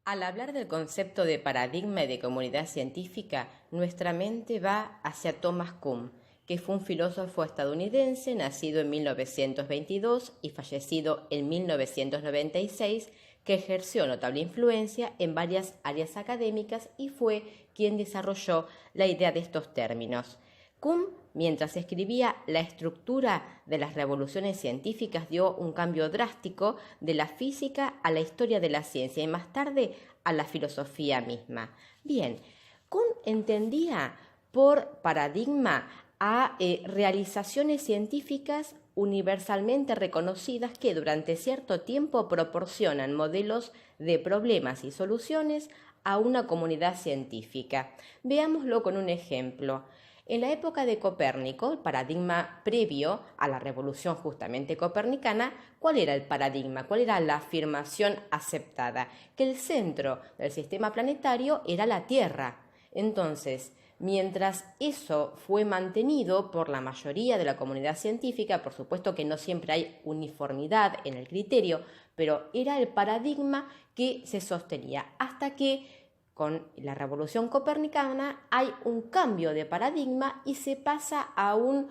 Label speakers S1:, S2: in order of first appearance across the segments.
S1: Al hablar del concepto de paradigma y de comunidad científica, nuestra mente va hacia Thomas Kuhn, que fue un filósofo estadounidense nacido en 1922 y fallecido en 1996, que ejerció notable influencia en varias áreas académicas y fue quien desarrolló la idea de estos términos. Kuhn, mientras escribía la estructura de las revoluciones científicas, dio un cambio drástico de la física a la historia de la ciencia y más tarde a la filosofía misma. Bien, Kuhn entendía por paradigma a realizaciones científicas universalmente reconocidas que durante cierto tiempo proporcionan modelos de problemas y soluciones a una comunidad científica. Veámoslo con un ejemplo. En la época de Copérnico, el paradigma previo a la revolución justamente copernicana, ¿cuál era el paradigma? ¿Cuál era la afirmación aceptada? Que el centro del sistema planetario era la Tierra. Entonces, mientras eso fue mantenido por la mayoría de la comunidad científica, por supuesto que no siempre hay uniformidad en el criterio, pero era el paradigma que se sostenía hasta que con la revolución copernicana hay un cambio de paradigma y se pasa a un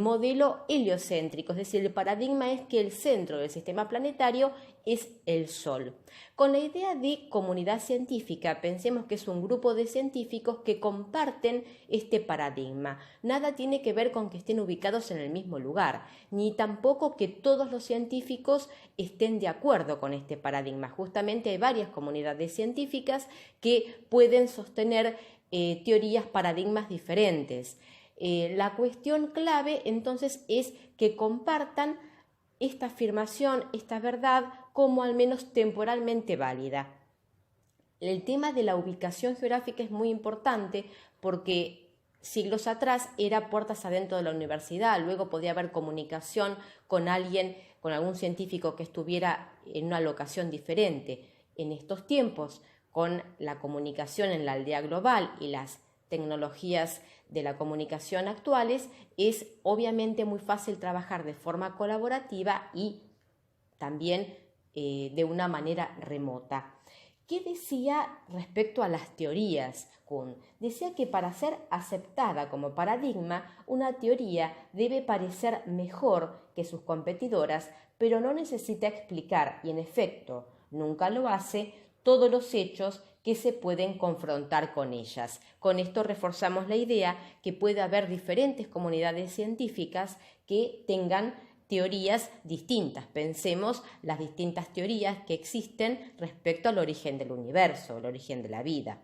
S1: modelo heliocéntrico, es decir, el paradigma es que el centro del sistema planetario es el Sol. Con la idea de comunidad científica, pensemos que es un grupo de científicos que comparten este paradigma. Nada tiene que ver con que estén ubicados en el mismo lugar, ni tampoco que todos los científicos estén de acuerdo con este paradigma. Justamente hay varias comunidades científicas que pueden sostener teorías, paradigmas diferentes. La cuestión clave entonces es que compartan esta afirmación, esta verdad, como al menos temporalmente válida. El tema de la ubicación geográfica es muy importante porque siglos atrás era puertas adentro de la universidad, luego podía haber comunicación con alguien, con algún científico que estuviera en una locación diferente. En estos tiempos, con la comunicación en la aldea global y las tecnologías de la comunicación actuales, es obviamente muy fácil trabajar de forma colaborativa y también de una manera remota. ¿Qué decía respecto a las teorías Kuhn? Decía que para ser aceptada como paradigma, una teoría debe parecer mejor que sus competidoras, pero no necesita explicar, y en efecto nunca lo hace, todos los hechos que se pueden confrontar con ellas. Con esto reforzamos la idea que puede haber diferentes comunidades científicas que tengan teorías distintas. Pensemos las distintas teorías que existen respecto al origen del universo, el origen de la vida.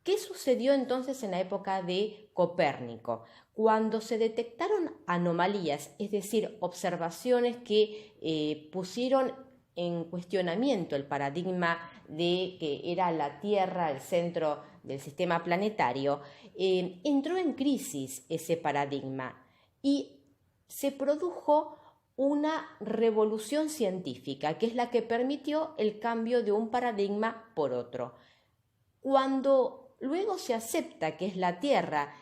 S1: ¿Qué sucedió entonces en la época de Copérnico? Cuando se detectaron anomalías, es decir, observaciones que pusieron en cuestionamiento el paradigma de que era la Tierra el centro del sistema planetario, entró en crisis ese paradigma y se produjo una revolución científica, que es la que permitió el cambio de un paradigma por otro. Cuando luego se acepta que es la Tierra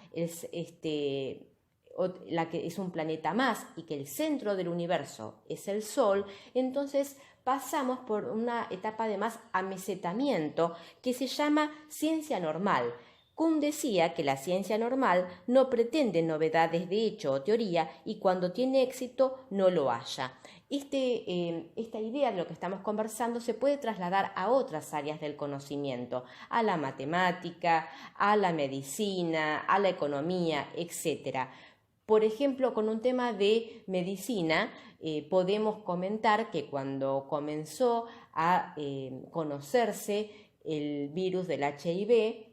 S1: la que es un planeta más y que el centro del universo es el Sol, entonces pasamos por una etapa de más amesetamiento que se llama ciencia normal. Kuhn decía que la ciencia normal no pretende novedades de hecho o teoría y cuando tiene éxito no lo halla. Esta idea de lo que estamos conversando se puede trasladar a otras áreas del conocimiento, a la matemática, a la medicina, a la economía, etc. Por ejemplo, con un tema de medicina, podemos comentar que cuando comenzó a conocerse el virus del HIV,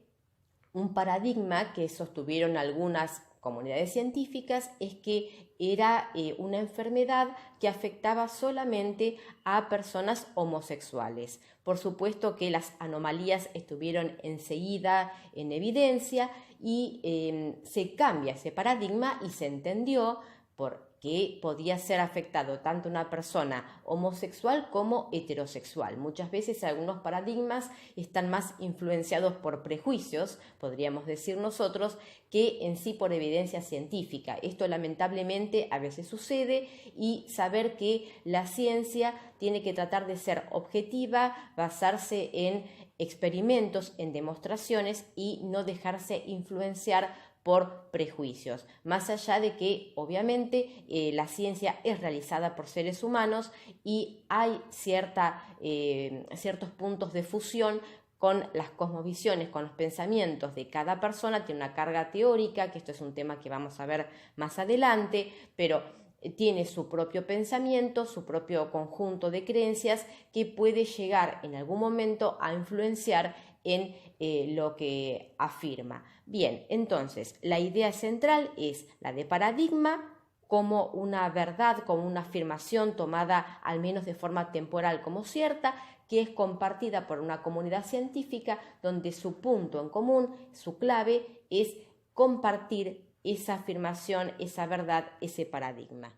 S1: un paradigma que sostuvieron algunas comunidades científicas es que era una enfermedad que afectaba solamente a personas homosexuales. Por supuesto que las anomalías estuvieron enseguida en evidencia y se cambia ese paradigma y se entendió por que podía ser afectado tanto una persona homosexual como heterosexual. Muchas veces algunos paradigmas están más influenciados por prejuicios, podríamos decir nosotros, que en sí por evidencia científica. Esto lamentablemente a veces sucede, y saber que la ciencia tiene que tratar de ser objetiva, basarse en experimentos, en demostraciones, y no dejarse influenciar por prejuicios, más allá de que obviamente la ciencia es realizada por seres humanos y hay ciertos puntos de fusión con las cosmovisiones, con los pensamientos de cada persona. Tiene una carga teórica, que esto es un tema que vamos a ver más adelante, pero tiene su propio pensamiento, su propio conjunto de creencias que puede llegar en algún momento a influenciar en lo que afirma. Bien, entonces la idea central es la de paradigma como una verdad, como una afirmación tomada al menos de forma temporal como cierta, que es compartida por una comunidad científica donde su punto en común, su clave, es compartir esa afirmación, esa verdad, ese paradigma.